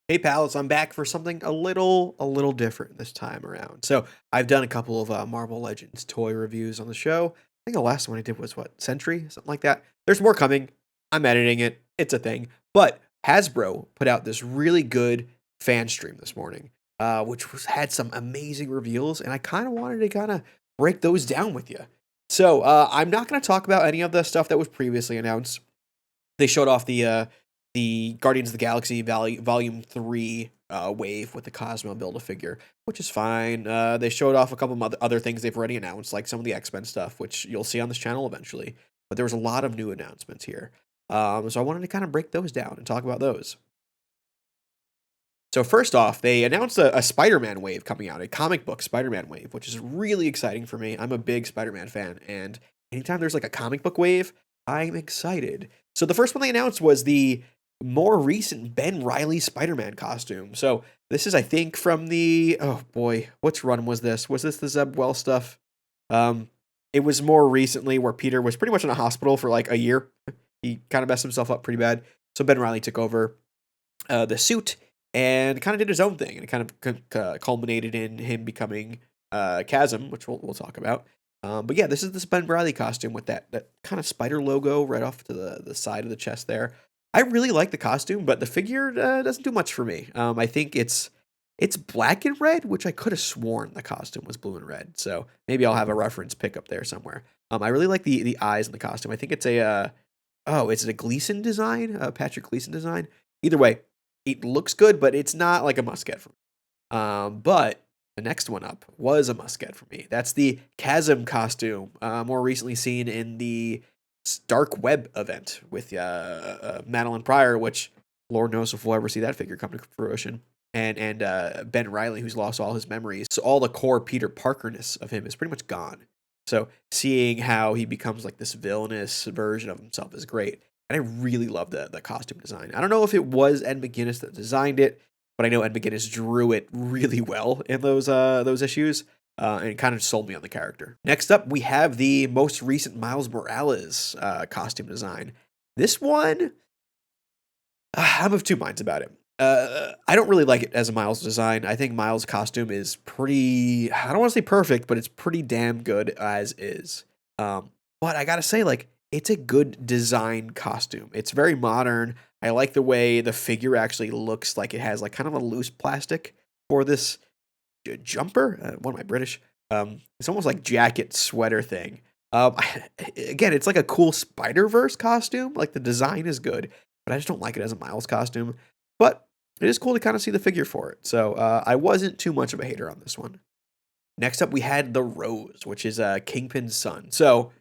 Hey pals, I'm back for something a little different this time around. So I've done a couple of Marvel Legends toy reviews on the show. I think the last one I did was what, Sentry, something like that. There's more coming. I'm editing it. It's a thing. But Hasbro put out this really good fan stream this morning, had some amazing reveals, and I kind of wanted to kind of break those down with you. So I'm not going to talk about any of the stuff that was previously announced. They showed off the Guardians of the Galaxy Volume 3 wave with the Cosmo Build-A-Figure, which is fine. They showed off a couple of other things they've already announced, like some of the X-Men stuff, which you'll see on this channel eventually. But there was a lot of new announcements here. So I wanted to kind of break those down and talk about those. So first off, they announced a Spider-Man wave coming out, a comic book Spider-Man wave, which is really exciting for me. I'm a big Spider-Man fan, and anytime there's like a comic book wave, I'm excited. So the first one they announced was the more recent Ben Reilly Spider-Man costume. So this is, I think, from the, oh boy, which run was this? Was this the Zeb Wells stuff? Um, it was more recently where Peter was pretty much in a hospital for like a year. He kind of messed himself up pretty bad. So Ben Reilly took over the suit and kind of did his own thing, and it kind of culminated in him becoming Chasm, which we'll talk about. But yeah, this is this Ben Reilly costume with that kind of spider logo right off to the side of the chest there. I really like the costume, but the figure doesn't do much for me. I think it's black and red, which I could have sworn the costume was blue and red. So maybe I'll have a reference pick up there somewhere. I really like the eyes in the costume. I think it's it's a Gleason design, a Patrick Gleason design. Either way, it looks good, but it's not like a must get for me. But the next one up was a must get for me. That's the Chasm costume, more recently seen in the Dark Web event with Madeline Pryor, which Lord knows if we'll ever see that figure come to fruition. And Ben Reilly, who's lost all his memories. So all the core Peter Parkerness of him is pretty much gone. So seeing how he becomes like this villainous version of himself is great. And I really love the costume design. I don't know if it was Ed McGuinness that designed it, but I know Ed McGuinness drew it really well in those issues, and it kind of sold me on the character. Next up, we have the most recent Miles Morales costume design. This one, I'm of two minds about it. I don't really like it as a Miles design. I think Miles' costume is pretty, I don't want to say perfect, but it's pretty damn good as is. But I gotta say, like, it's a good design costume. It's very modern. I like the way the figure actually looks like it has like kind of a loose plastic for this jumper. What am I, British? It's almost like jacket sweater thing. Again, it's like a cool Spider-Verse costume. Like the design is good, but I just don't like it as a Miles costume. But it is cool to kind of see the figure for it. So I wasn't too much of a hater on this one. Next up, we had the Rose, which is Kingpin's son. So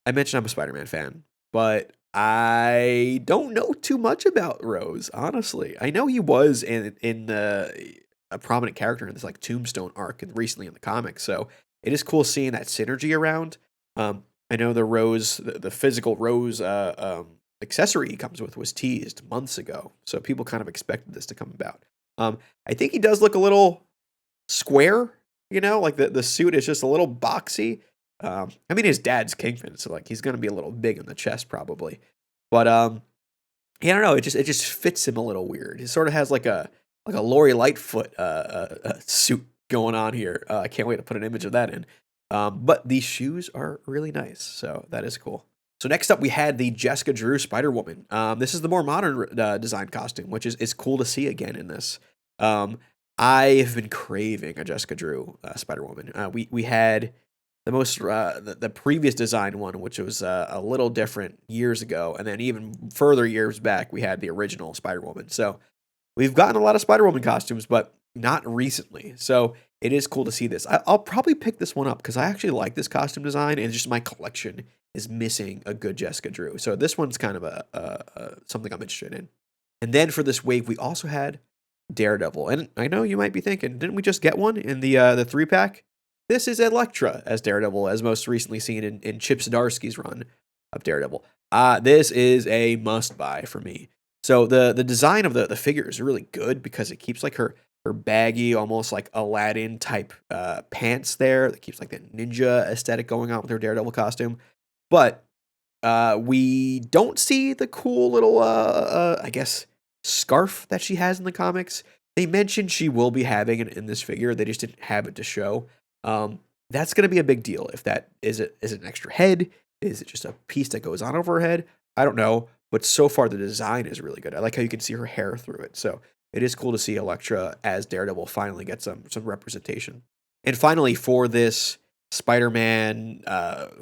I mentioned I'm a Spider-Man fan, but I don't know too much about Rose, honestly. I know he was in a prominent character in this like Tombstone arc and recently in the comics, so it is cool seeing that synergy around. I know the Rose, the physical Rose accessory he comes with was teased months ago, so people kind of expected this to come about. I think he does look a little square, like the suit is just a little boxy. I mean, his dad's Kingpin, so like he's gonna be a little big in the chest probably. But yeah, I don't know. It just fits him a little weird. He sort of has like a Lori Lightfoot suit going on here. I can't wait to put an image of that in. But these shoes are really nice, so that is cool. So next up, we had the Jessica Drew Spider Woman. This is the more modern design costume, which is cool to see again in this. I have been craving a Jessica Drew Spider Woman. We had the previous design one, which was a little different years ago, and then even further years back, we had the original Spider Woman. So we've gotten a lot of Spider Woman costumes, but not recently. So it is cool to see this. I'll probably pick this one up because I actually like this costume design, and just my collection is missing a good Jessica Drew. So this one's kind of a something I'm interested in. And then for this wave, we also had Daredevil, and I know you might be thinking, didn't we just get one in the 3-pack? This is Elektra as Daredevil, as most recently seen in Chip Zdarsky's run of Daredevil. This is a must-buy for me. So the design of the figure is really good because it keeps like her baggy, almost like Aladdin type pants there. That keeps like that ninja aesthetic going on with her Daredevil costume. But we don't see the cool little, I guess, scarf that she has in the comics. They mentioned she will be having it in this figure. They just didn't have it to show. That's going to be a big deal. If that is it an extra head? Is it just a piece that goes on over her head? I don't know. But so far, the design is really good. I like how you can see her hair through it. So it is cool to see Elektra as Daredevil finally get some representation. And finally, for this Spider-Man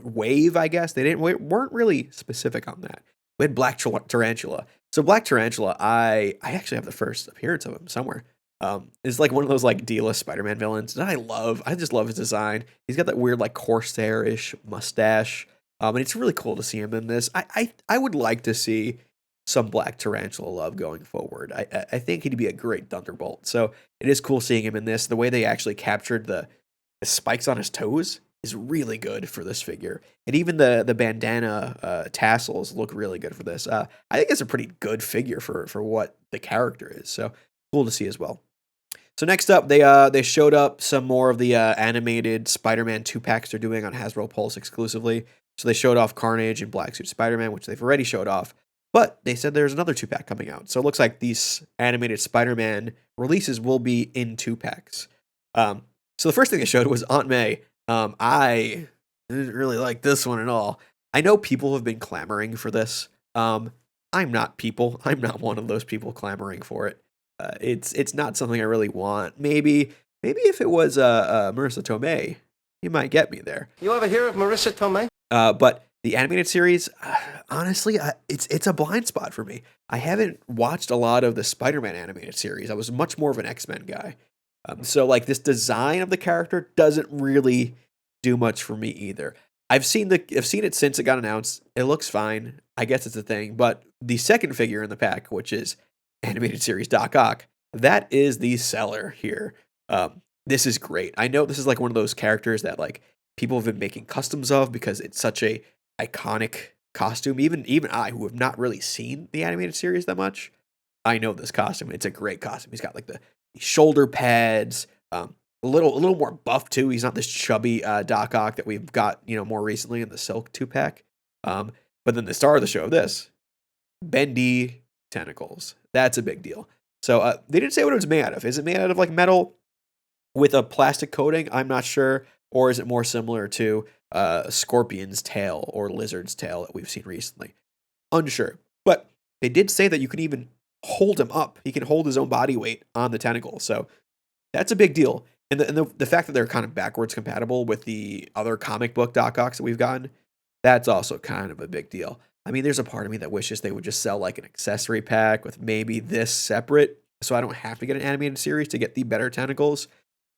wave, I guess weren't really specific on that. We had Black Tarantula. So Black Tarantula, I actually have the first appearance of him somewhere. Is like one of those like D-list Spider-Man villains that I love. I just love his design. He's got that weird like Corsair-ish mustache. And it's really cool to see him in this. I would like to see some Black Tarantula love going forward. I think he'd be a great Thunderbolt. So it is cool seeing him in this. The way they actually captured the spikes on his toes is really good for this figure. And even the bandana tassels look really good for this. I think it's a pretty good figure for what the character is. So cool to see as well. So next up, they showed up some more of the animated Spider-Man 2-packs they're doing on Hasbro Pulse exclusively. So they showed off Carnage and Black Suit Spider-Man, which they've already showed off. But they said there's another 2-pack coming out. So it looks like these animated Spider-Man releases will be in 2-packs. So the first thing they showed was Aunt May. I didn't really like this one at all. I know people have been clamoring for this. I'm not people. I'm not one of those people clamoring for it. It's not something I really want. Maybe if it was Marissa Tomei, you might get me there. You ever hear of Marissa Tomei? But the animated series, honestly, it's a blind spot for me. I haven't watched a lot of the Spider-Man animated series. I was much more of an X-Men guy. So like this design of the character doesn't really do much for me either. I've seen it since it got announced. It looks fine. I guess it's a thing. But the second figure in the pack, which is animated series Doc Ock, that is the seller here. This is great. I know this is like one of those characters that like people have been making customs of because it's such a iconic costume. Even I, who have not really seen the animated series that much, I know this costume. It's a great costume. He's got like the shoulder pads, a little more buff too. He's not this chubby Doc Ock that we've got more recently in the Silk 2-pack. But then the star of the show of this, bendy tentacles. That's a big deal. So they didn't say what it was made out of. Is it made out of like metal with a plastic coating? I'm not sure. Or is it more similar to Scorpion's tail or Lizard's tail that we've seen recently? Unsure. But they did say that you can even hold him up. He can hold his own body weight on the tentacle. So that's a big deal. And the fact that they're kind of backwards compatible with the other comic book Doc Ocks that we've gotten, that's also kind of a big deal. I mean, there's a part of me that wishes they would just sell like an accessory pack with maybe this separate, so I don't have to get an animated series to get the better tentacles.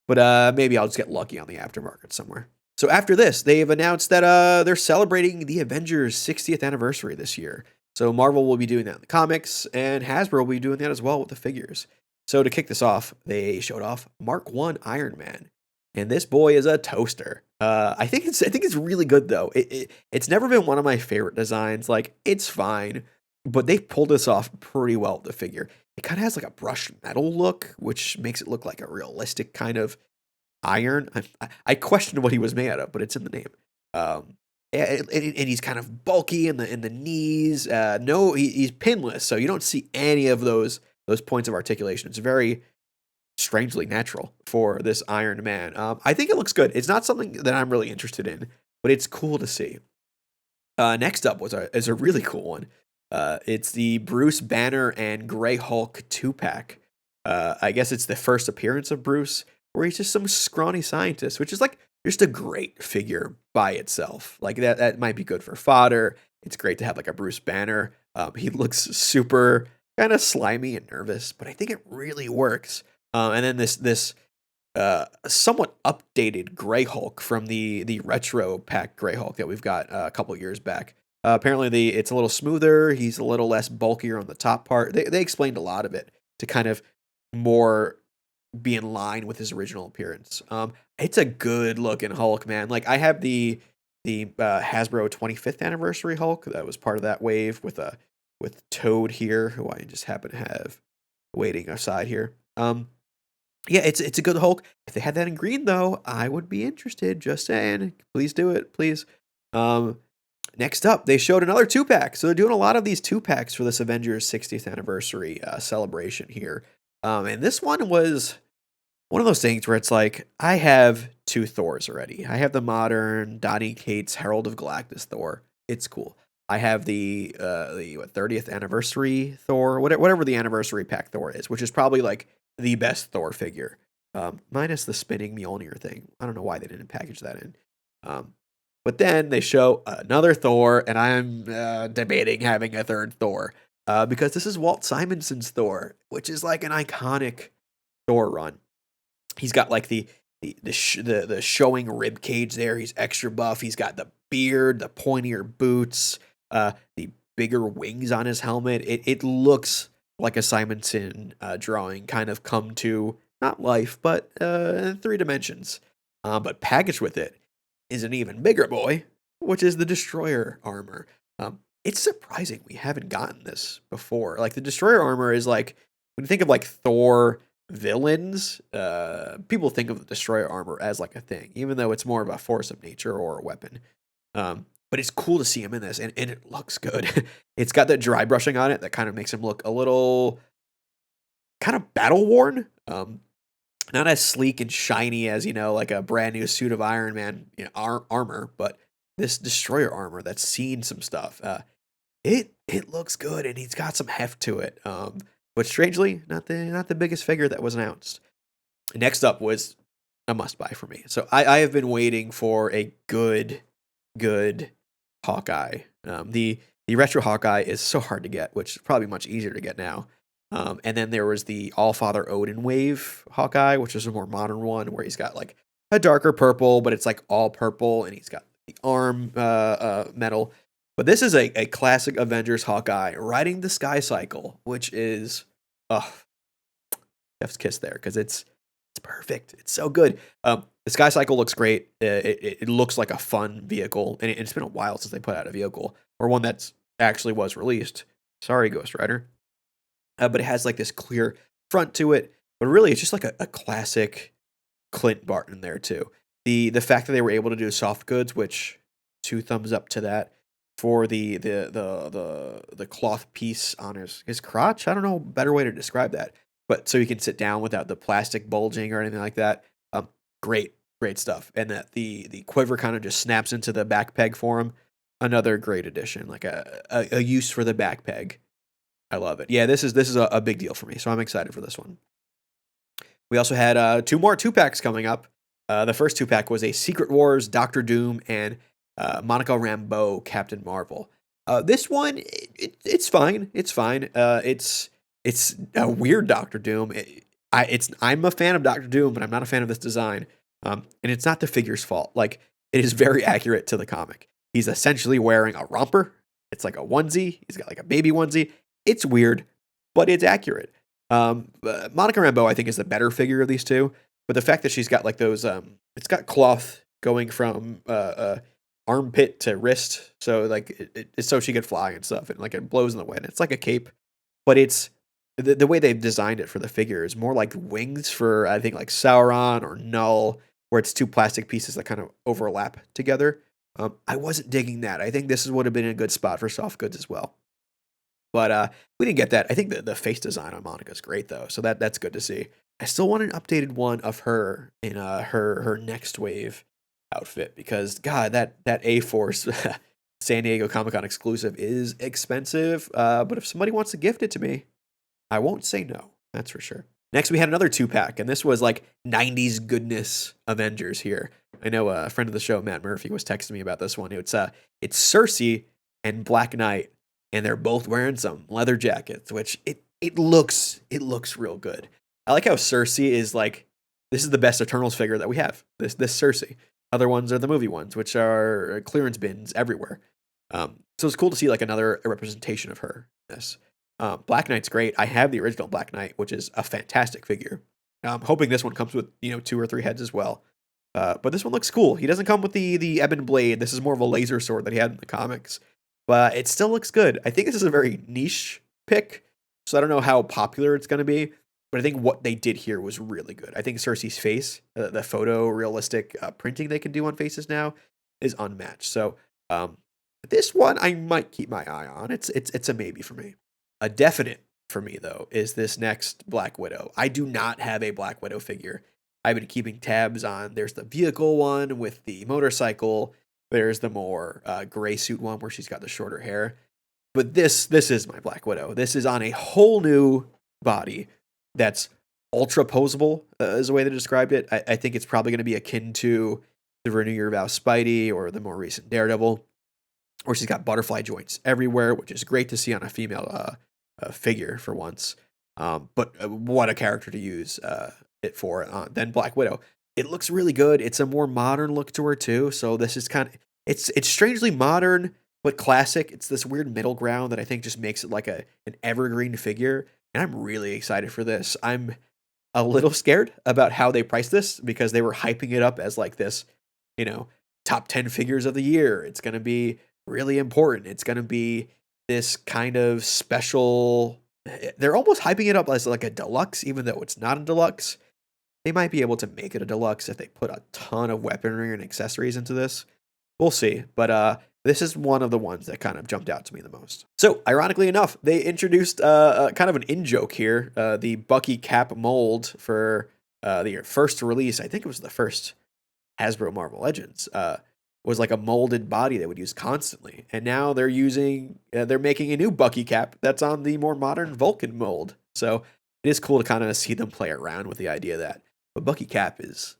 But maybe I'll just get lucky on the aftermarket somewhere. So after this, they've announced that they're celebrating the Avengers 60th anniversary this year. So Marvel will be doing that in the comics, and Hasbro will be doing that as well with the figures. So to kick this off, they showed off Mark 1 Iron Man. And this boy is a toaster. I think it's really good though. It's never been one of my favorite designs. Like it's fine, but they pulled this off pretty well with the figure. It kind of has like a brushed metal look, which makes it look like a realistic kind of iron. I questioned what he was made out of, but it's in the name. And he's kind of bulky in the knees. No, he's pinless, so you don't see any of those points of articulation. It's very strangely natural for this Iron Man. I think it looks good. It's not something that I'm really interested in, but it's cool to see. Next up is a really cool one. It's the Bruce Banner and Grey Hulk 2-pack. I guess it's the first appearance of Bruce, where he's just some scrawny scientist, which is like just a great figure by itself. Like that might be good for fodder. It's great to have like a Bruce Banner. He looks super kind of slimy and nervous, but I think it really works. And then this somewhat updated Grey Hulk from the retro pack Grey Hulk that we've got a couple years back. Apparently it's a little smoother. He's a little less bulkier on the top part. They explained a lot of it to kind of more be in line with his original appearance. It's a good looking Hulk, man. Like I have the Hasbro 25th anniversary Hulk that was part of that wave with Toad here, who I just happen to have waiting aside here. Yeah, it's a good Hulk. If they had that in green though, I would be interested. Just saying, please do it, please. Next up, they showed another two pack. So they're doing a lot of these two packs for this Avengers 60th anniversary celebration here. And this one was one of those things where it's like, I have two Thors already. I have the modern Donny Cates Herald of Galactus Thor. It's cool. I have the what, 30th anniversary Thor, whatever the anniversary pack Thor is, which is probably like the best Thor figure, minus the spinning Mjolnir thing. I don't know why they didn't package that in. Um, but then they show another Thor, and I'm debating having a third Thor because this is Walt Simonson's Thor, which is like an iconic Thor run. He's got like the showing rib cage there. He's extra buff. He's got the beard, the pointier boots, the bigger wings on his helmet. It looks like a Simonson drawing kind of come to not life, but in three dimensions. But packaged with it is an even bigger boy, which is the Destroyer armor. It's surprising we haven't gotten this before. Like the Destroyer armor is like when you think of like Thor villains, people think of the Destroyer armor as like a thing, even though it's more of a force of nature or a weapon. But it's cool to see him in this, and it looks good. It's got that dry brushing on it that kind of makes him look a little kind of battle worn. Not as sleek and shiny as, like a brand new suit of Iron Man armor, but this Destroyer armor that's seen some stuff. It looks good, and he's got some heft to it. But strangely, not the biggest figure that was announced. Next up was a must buy for me. So I have been waiting for a good Hawkeye. The retro Hawkeye is so hard to get, which is probably much easier to get now. And then there was the All Father Odin Wave Hawkeye, which is a more modern one where he's got like a darker purple, but it's like all purple, and he's got the arm metal. But this is a classic Avengers Hawkeye riding the Sky Cycle, which is chef's kiss there because it's perfect. It's so good. The Sky Cycle looks great. It looks like a fun vehicle, and it's been a while since they put out a vehicle or one that's actually was released. Sorry, Ghost Rider. But it has like this clear front to it. But really, it's just like a classic Clint Barton there too. The fact that they were able to do soft goods, which two thumbs up to that, for the cloth piece on his crotch. I don't know a better way to describe that. But so you can sit down without the plastic bulging or anything like that. Great stuff. And that the quiver kind of just snaps into the back peg for him. Another great addition, like a use for the back peg. I love it. Yeah, this is a big deal for me, so I'm excited for this one. We also had two more two packs coming up. The first two pack was a Secret Wars Doctor Doom and Monica Rambeau Captain Marvel. This one, it's fine. It's fine. It's a weird Doctor Doom. I'm a fan of Doctor Doom, but I'm not a fan of this design. And it's not the figure's fault. Like, it is very accurate to the comic. He's essentially wearing a romper. It's like a onesie. He's got like a baby onesie. It's weird, but it's accurate. Monica Rambeau, I think, is the better figure of these two. But the fact that she's got like those, it's got cloth going from armpit to wrist, so like it's so she could fly and stuff, and like it blows in the wind. It's like a cape, but it's the way they've designed it for the figure is more like wings for, I think, like Sauron or Null, where it's two plastic pieces that kind of overlap together. I wasn't digging that. I think this would have been a good spot for soft goods as well. But we didn't get that. I think the face design on Monica's great though, so that's good to see. I still want an updated one of her in her next wave outfit because God, that A-Force San Diego Comic-Con exclusive is expensive. But if somebody wants to gift it to me, I won't say no. That's for sure. Next, we had another two-pack, and this was like 90s goodness Avengers here. I know a friend of the show, Matt Murphy, was texting me about this one. It's Cersei and Black Knight, and they're both wearing some leather jackets, which it looks real good. I like how Cersei is like, this is the best Eternals figure that we have. This Cersei. Other ones are the movie ones, which are clearance bins everywhere. So it's cool to see like another representation of her in this. Black Knight's great. I have the original Black Knight, which is a fantastic figure. I'm hoping this one comes with 2 or 3 heads as well. But this one looks cool. He doesn't come with the ebon blade. This is more of a laser sword that he had in the comics. But it still looks good. I think this is a very niche pick, so I don't know how popular it's going to be. But I think what they did here was really good. I think Cersei's face, the photo realistic printing they can do on faces now, is unmatched. So This one I might keep my eye on. It's a maybe for me. A definite for me though is this next Black Widow. I do not have a Black Widow figure. I've been keeping tabs on. There's the vehicle one with the motorcycle. There's the more gray suit one where she's got the shorter hair. But this is my Black Widow. This is on a whole new body that's ultra posable, is the way they described it. I think it's probably going to be akin to the Renew Your Vow Spidey or the more recent Daredevil, where she's got butterfly joints everywhere, which is great to see on a female figure for once. But what a character to use it for than Black Widow. It looks really good. It's a more modern look to her too. So this is kind of it's strangely modern but classic. It's this weird middle ground that I think just makes it like an evergreen figure. And I'm really excited for this. I'm a little scared about how they priced this because they were hyping it up as like this, you know, top 10 figures of the year. It's going to be really important. It's going to be this kind of special. They're almost hyping it up as like a deluxe, even though it's not a deluxe. They might be able to make it a deluxe if they put a ton of weaponry and accessories into this. We'll see. But this is one of the ones that kind of jumped out to me the most. So, ironically enough, they introduced kind of an in-joke here. The Bucky Cap mold for the first release, I think it was the first Hasbro Marvel Legends, was like a molded body they would use constantly. And now they're making a new Bucky Cap that's on the more modern Vulcan mold. So, it is cool to kind of see them play around with the idea that a Bucky Cap is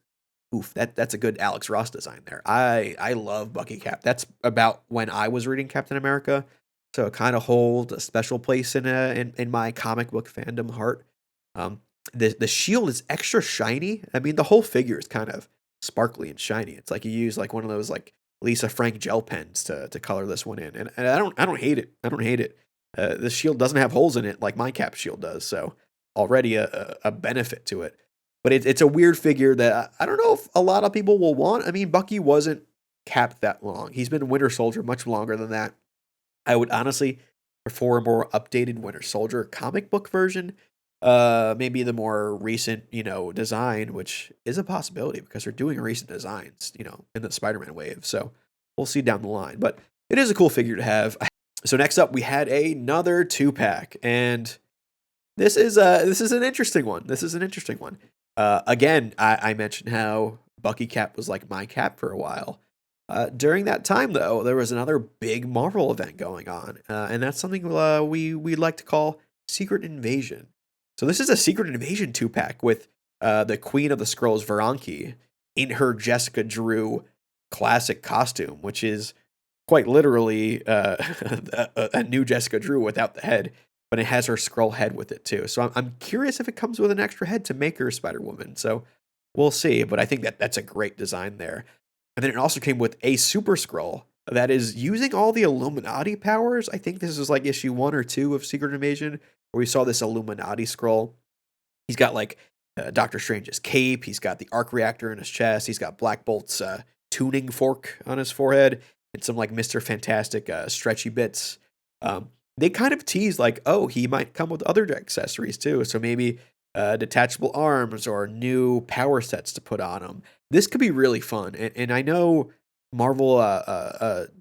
that's a good Alex Ross design there. I love Bucky Cap. That's about when I was reading Captain America, so it kind of holds a special place in my comic book fandom heart. Um, the shield is extra shiny. I mean, the whole figure is kind of sparkly and shiny. It's like you use like one of those like Lisa Frank gel pens to color this one in, and I don't hate it. I don't hate it. The shield doesn't have holes in it like my Cap shield does, so already a benefit to it. But it's a weird figure that I don't know if a lot of people will want. I mean, Bucky wasn't capped that long. He's been Winter Soldier much longer than that. I would honestly prefer a more updated Winter Soldier comic book version. Maybe the more recent, design, which is a possibility because they're doing recent designs, in the Spider-Man wave. So we'll see down the line. But it is a cool figure to have. So next up, we had another 2-pack, and this is an interesting one. This is an interesting one. Again, I mentioned how Bucky Cap was like my cap for a while. During that time, though, there was another big Marvel event going on, and that's something we like to call Secret Invasion. So this is a Secret Invasion 2-pack with the Queen of the Skrulls, Varanki, in her Jessica Drew classic costume, which is quite literally a new Jessica Drew without the head. But it has her Skrull head with it too. So I'm curious if it comes with an extra head to make her Spider-Woman. So we'll see. But I think that's a great design there. And then it also came with a Super Skrull that is using all the Illuminati powers. I think this is like issue 1 or 2 of Secret Invasion, where we saw this Illuminati Skrull. He's got like Doctor Strange's cape. He's got the arc reactor in his chest. He's got Black Bolt's tuning fork on his forehead and some like Mr. Fantastic stretchy bits. They kind of tease like, oh, he might come with other accessories too. So maybe detachable arms or new power sets to put on him. This could be really fun. And I know Marvel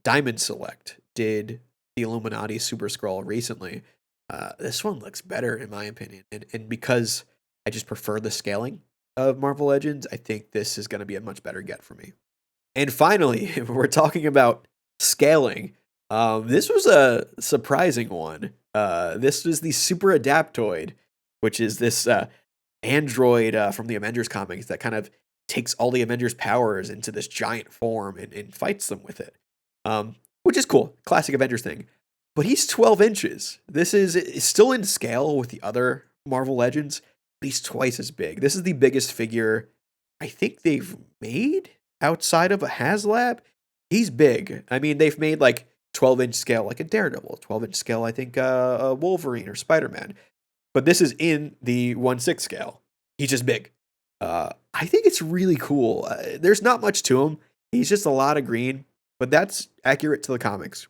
Diamond Select did the Illuminati Super Skrull recently. This one looks better in my opinion. And because I just prefer the scaling of Marvel Legends, I think this is going to be a much better get for me. And finally, we're talking about scaling. This was a surprising one. This was the Super Adaptoid, which is this android from the Avengers comics that kind of takes all the Avengers powers into this giant form and fights them with it, which is cool. Classic Avengers thing. But he's 12 inches. This is still in scale with the other Marvel Legends, but he's twice as big. This is the biggest figure I think they've made outside of a HasLab. He's big. I mean, they've made like 12-inch scale like a Daredevil, 12-inch scale I think a Wolverine or Spider-Man. But this is in the 1/6 scale. He's just big. I think it's really cool. There's not much to him. He's just a lot of green, but that's accurate to the comics.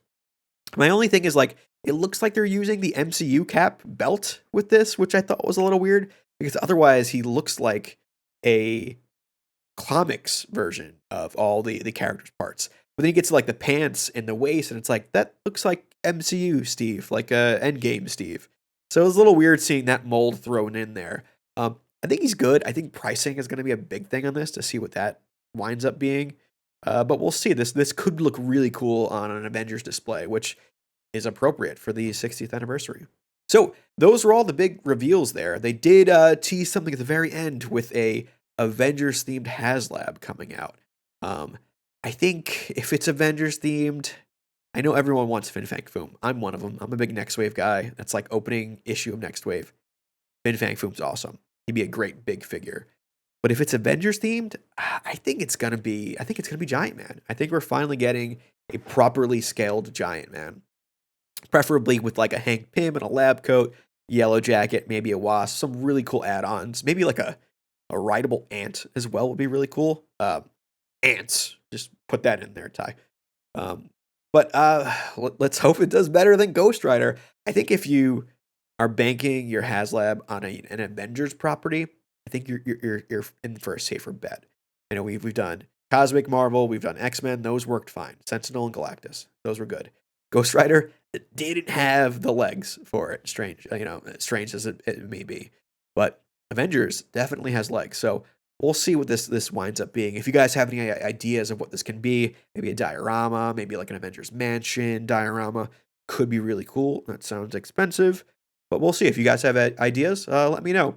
My only thing is like it looks like they're using the MCU cap belt with this, which I thought was a little weird because otherwise he looks like a comics version of all the characters' parts. But then you get to like the pants and the waist, and it's like that looks like MCU Steve, like Endgame Steve. So it was a little weird seeing that mold thrown in there. I think he's good. I think pricing is going to be a big thing on this to see what that winds up being. But we'll see. This could look really cool on an Avengers display, which is appropriate for the 60th anniversary. So those were all the big reveals there. They did tease something at the very end with a Avengers themed HasLab coming out. I think if it's Avengers themed, I know everyone wants Fin Fang Foom. I'm one of them. I'm a big Next Wave guy. That's like opening issue of Next Wave. Fin Fang Foom's awesome. He'd be a great big figure. But if it's Avengers themed, I think it's gonna be Giant Man. I think we're finally getting a properly scaled Giant Man. Preferably with like a Hank Pym and a lab coat, yellow jacket, maybe a wasp, some really cool add-ons. Maybe like a rideable ant as well would be really cool. Ants. Just put that in there, Ty. But let's hope it does better than Ghost Rider. I think if you are banking your HasLab on an Avengers property, I think you're in for a safer bet. I know we've done Cosmic Marvel, we've done X-Men, those worked fine. Sentinel and Galactus, those were good. Ghost Rider didn't have the legs for it. Strange as it may be, but Avengers definitely has legs. So we'll see what this winds up being. If you guys have any ideas of what this can be, maybe a diorama, maybe like an Avengers Mansion diorama, could be really cool. That sounds expensive, but we'll see. If you guys have ideas, let me know.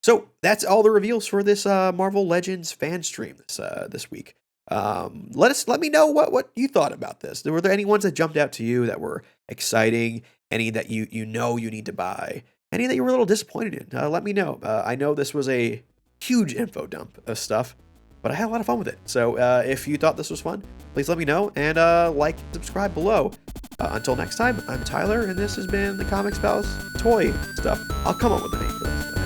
So that's all the reveals for this Marvel Legends fan stream this week. Let me know what you thought about this. Were there any ones that jumped out to you that were exciting? Any that you need to buy? Any that you were a little disappointed in? Let me know. I know this was a huge info dump of stuff, but I had a lot of fun with it. So if you thought this was fun, please let me know and like and subscribe below. Until next time, I'm Tyler, and this has been the Comics Pals toy stuff. I'll come up with a name for this.